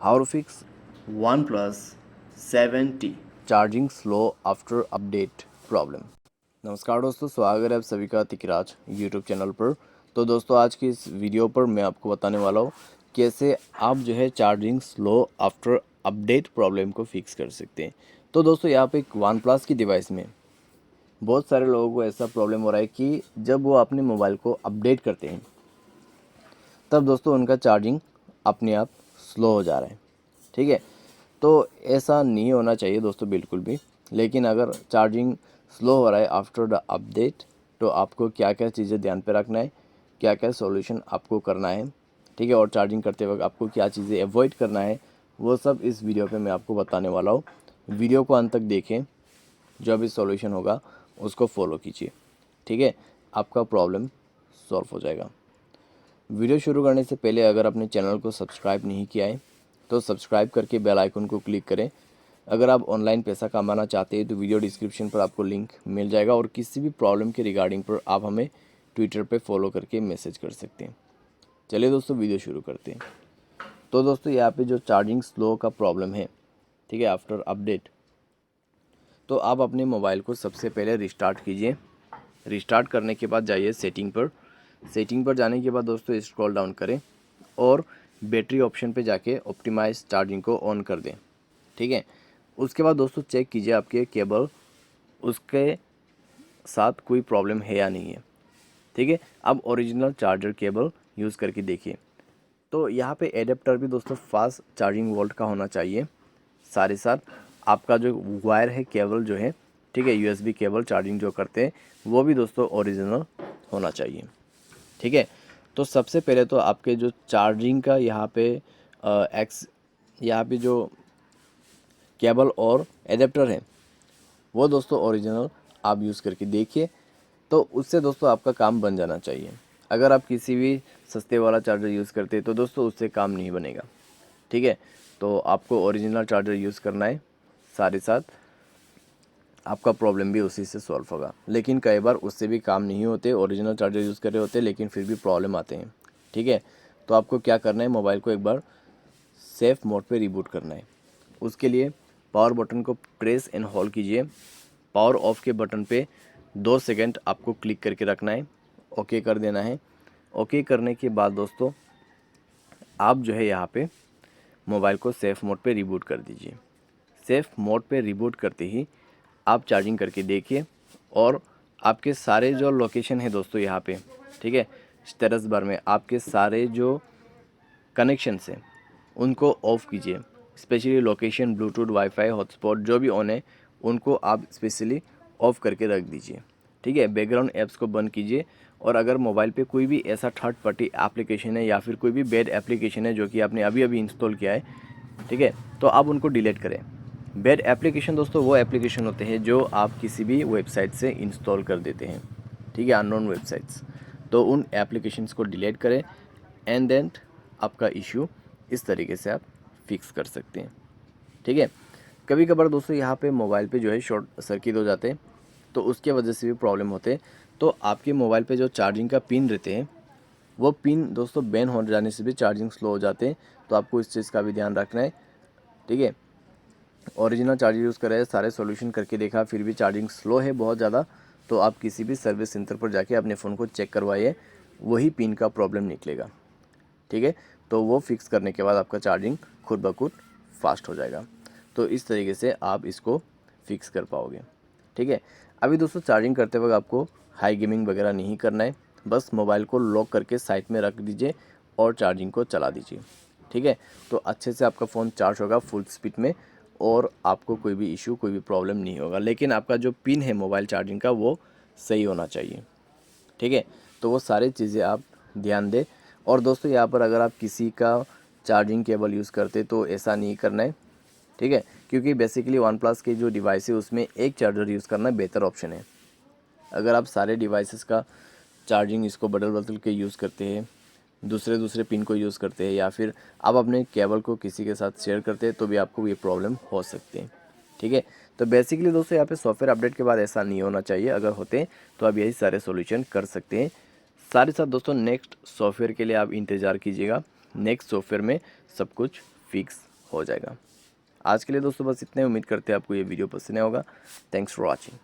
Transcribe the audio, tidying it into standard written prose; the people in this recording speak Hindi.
How to fix OnePlus 7T। Charging slow after update problem. नमस्कार दोस्तों, स्वागत है आप सभी का तिकराज यूट्यूब चैनल पर। तो दोस्तों, आज की इस वीडियो पर मैं आपको बताने वाला हूँ कैसे आप जो है charging slow after update problem को फिक्स कर सकते हैं। तो दोस्तों, यहाँ पे एक वन प्लस की डिवाइस में बहुत सारे लोगों को ऐसा प्रॉब्लम हो रहा है कि जब वो अपने मोबाइल को अपडेट करते हैं तब दोस्तों उनका चार्जिंग अपने आप स्लो हो जा रहा है। ठीक है, तो ऐसा नहीं होना चाहिए दोस्तों बिल्कुल भी। लेकिन अगर चार्जिंग स्लो हो रहा है आफ्टर द अपडेट, तो आपको क्या क्या चीज़ें ध्यान पे रखना है, क्या क्या सॉल्यूशन आपको करना है, ठीक है, और चार्जिंग करते वक्त आपको क्या चीज़ें अवॉइड करना है, वो सब इस वीडियो पे मैं आपको बताने वाला हूँ। वीडियो को अंत तक देखें, जो भी सॉल्यूशन होगा उसको फॉलो कीजिए। ठीक है, आपका प्रॉब्लम सॉल्व हो जाएगा। वीडियो शुरू करने से पहले अगर आपने चैनल को सब्सक्राइब नहीं किया है तो सब्सक्राइब करके बेल आइकन को क्लिक करें। अगर आप ऑनलाइन पैसा कमाना चाहते हैं तो वीडियो डिस्क्रिप्शन पर आपको लिंक मिल जाएगा, और किसी भी प्रॉब्लम के रिगार्डिंग पर आप हमें ट्विटर पे फॉलो करके मैसेज कर सकते हैं। चलिए दोस्तों, वीडियो शुरू करते हैं। तो दोस्तों, यहाँ पे जो चार्जिंग स्लो का प्रॉब्लम है, ठीक है, आफ्टर अपडेट, तो आप अपने मोबाइल को सबसे पहले रिस्टार्ट कीजिए। रिस्टार्ट करने के बाद जाइए सेटिंग पर। सेटिंग पर जाने के बाद दोस्तों स्क्रॉल डाउन करें और बैटरी ऑप्शन पे जाके ऑप्टिमाइज चार्जिंग को ऑन कर दें। ठीक है, उसके बाद दोस्तों चेक कीजिए आपके केबल उसके साथ कोई प्रॉब्लम है या नहीं है। ठीक है, अब ओरिजिनल चार्जर केबल यूज़ करके देखिए। तो यहाँ पे एडेप्टर भी दोस्तों फास्ट चार्जिंग वोल्ट का होना चाहिए। साथ ही साथ आपका जो वायर है, केबल जो है, ठीक है, यूएसबी केबल चार्जिंग जो करते हैं, वो भी दोस्तों ओरिजिनल होना चाहिए। ठीक है, तो सबसे पहले तो आपके जो चार्जिंग का यहाँ पे यहाँ पे जो केबल और एडेप्टर है वो दोस्तों ओरिजिनल आप यूज़ करके देखिए। तो उससे दोस्तों आपका काम बन जाना चाहिए। अगर आप किसी भी सस्ते वाला चार्जर यूज़ करते हैं तो दोस्तों उससे काम नहीं बनेगा। ठीक है, तो आपको ओरिजिनल चार्जर यूज़ करना है, साथ ही साथ आपका प्रॉब्लम भी उसी से सॉल्व होगा। लेकिन कई बार उससे भी काम नहीं होते, ओरिजिनल चार्जर यूज़ कर रहे होते लेकिन फिर भी प्रॉब्लम आते हैं। ठीक है, तो आपको क्या करना है, मोबाइल को एक बार सेफ़ मोड पे रिबूट करना है। उसके लिए पावर बटन को प्रेस एंड होल्ड कीजिए। पावर ऑफ के बटन पे 2 सेकंड आपको क्लिक करके रखना है, ओके कर देना है। ओके करने के बाद दोस्तों आप जो है यहाँ पे मोबाइल को सेफ़ मोड पे रिबूट कर दीजिए। सेफ़ मोड पे रिबूट करते ही आप चार्जिंग करके देखिए, और आपके सारे जो लोकेशन है दोस्तों यहाँ पे, ठीक है, स्टेटस बार में आपके सारे जो कनेक्शन हैं उनको ऑफ़ कीजिए। Specially location, Bluetooth, wifi, hotspot जो भी ऑन है उनको आप स्पेशली ऑफ़ करके रख दीजिए। ठीक है, बैकग्राउंड ऐप्स को बंद कीजिए। और अगर मोबाइल पे कोई भी ऐसा थर्ड पार्टी एप्लीकेशन है या फिर कोई भी बैड एप्लीकेशन है जो कि आपने अभी अभी इंस्टॉल किया है, ठीक है, तो आप उनको डिलीट करें। बैड एप्लीकेशन दोस्तों वो एप्लीकेशन होते हैं जो आप किसी भी वेबसाइट से इंस्टॉल कर देते हैं, ठीक है, अननोन वेबसाइट्स। तो उन एप्लीकेशंस को डिलीट करें एंड देन आपका इशू इस तरीके से आप फिक्स कर सकते हैं। ठीक है, कभी कभार दोस्तों यहाँ पे मोबाइल पे जो है शॉर्ट सर्किट हो जाते हैं, तो उसके वजह से भी प्रॉब्लम होते हैं। तो आपके मोबाइल पे जो चार्जिंग का पिन रहते हैं वो पिन दोस्तों बैन हो जाने से भी चार्जिंग स्लो हो जाते हैं। तो आपको इस चीज़ का भी ध्यान रखना है। ठीक है, ओरिजिनल चार्जर यूज़ कर रहे हैं, सारे सॉल्यूशन करके देखा फिर भी चार्जिंग स्लो है बहुत ज़्यादा, तो आप किसी भी सर्विस सेंटर पर जाके अपने फ़ोन को चेक करवाइए, वही पिन का प्रॉब्लम निकलेगा। ठीक है, तो वो फिक्स करने के बाद आपका चार्जिंग खुद ब खुद फास्ट हो जाएगा। तो इस तरीके से आप इसको फिक्स कर पाओगे। ठीक है, अभी दोस्तों चार्जिंग करते वक्त आपको हाई गेमिंग वगैरह नहीं करना है। बस मोबाइल को लॉक करके साइड में रख दीजिए और चार्जिंग को चला दीजिए। ठीक है, तो अच्छे से आपका फ़ोन चार्ज होगा फुल स्पीड में, और आपको कोई भी इशू, कोई भी प्रॉब्लम नहीं होगा। लेकिन आपका जो पिन है मोबाइल चार्जिंग का वो सही होना चाहिए। ठीक है, तो वो सारी चीज़ें आप ध्यान दें। और दोस्तों यहाँ पर अगर आप किसी का चार्जिंग केबल यूज़ करते तो ऐसा नहीं करना है। ठीक है, क्योंकि बेसिकली वन प्लस के जो डिवाइस है उसमें एक चार्जर यूज़ करना बेहतर ऑप्शन है। अगर आप सारे डिवाइसेस का चार्जिंग इसको बदल बदल के यूज़ करते हैं, दूसरे दूसरे पिन को यूज़ करते हैं, या फिर आप अपने केबल को किसी के साथ शेयर करते हैं, तो भी आपको ये प्रॉब्लम हो सकती है। ठीक है, तो बेसिकली दोस्तों यहाँ पे सॉफ्टवेयर अपडेट के बाद ऐसा नहीं होना चाहिए। अगर होते हैं तो आप यही सारे सॉल्यूशन कर सकते हैं। साथ ही साथ दोस्तों नेक्स्ट सॉफ्टवेयर के लिए आप इंतज़ार कीजिएगा। नेक्स्ट सॉफ्टवेयर में सब कुछ फिक्स हो जाएगा। आज के लिए दोस्तों बस इतने, उम्मीद करते हैं आपको ये वीडियो पसंद आया होगा। Thanks for watching.